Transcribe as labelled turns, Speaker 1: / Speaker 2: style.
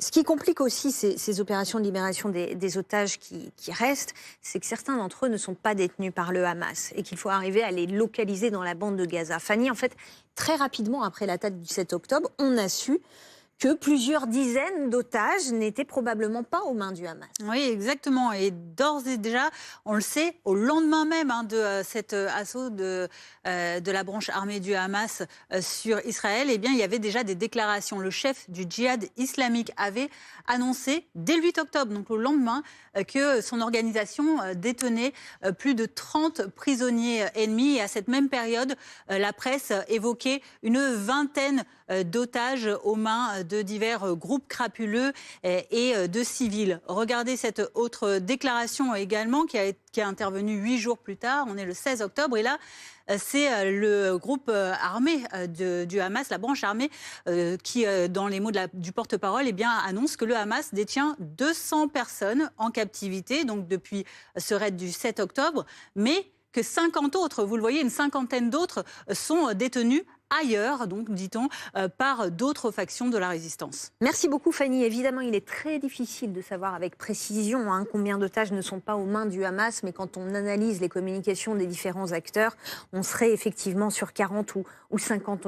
Speaker 1: Ce qui complique aussi ces opérations de libération des otages qui restent, c'est que certains d'entre eux ne sont pas détenus par le Hamas et qu'il faut arriver à les localiser dans la bande de Gaza. Fanny, en fait, très rapidement après l'attaque du 7 octobre, on a su que plusieurs dizaines d'otages n'étaient probablement pas aux mains du Hamas.
Speaker 2: Oui, exactement. Et d'ores et déjà, on le sait, au lendemain même de cet assaut de la branche armée du Hamas sur Israël, eh bien, il y avait déjà des déclarations. Le chef du djihad islamique avait annoncé dès le 8 octobre, donc au lendemain, que son organisation détenait plus de 30 prisonniers ennemis. Et à cette même période, la presse évoquait une vingtaine d'otages aux mains de divers groupes crapuleux et de civils. Regardez cette autre déclaration également qui est intervenue 8 jours plus tard. On est le 16 octobre et là, c'est le groupe armé du Hamas, la branche armée, qui, dans les mots du porte-parole, eh bien, annonce que le Hamas détient 200 personnes en captivité, donc depuis ce raid du 7 octobre, mais que 50 autres, vous le voyez, une cinquantaine d'autres sont détenus ailleurs, donc dit-on, par d'autres factions de la résistance.
Speaker 1: Merci beaucoup Fanny. Évidemment, il est très difficile de savoir avec précision combien d'otages ne sont pas aux mains du Hamas, mais quand on analyse les communications des différents acteurs, on serait effectivement sur 40 ou 50 otages.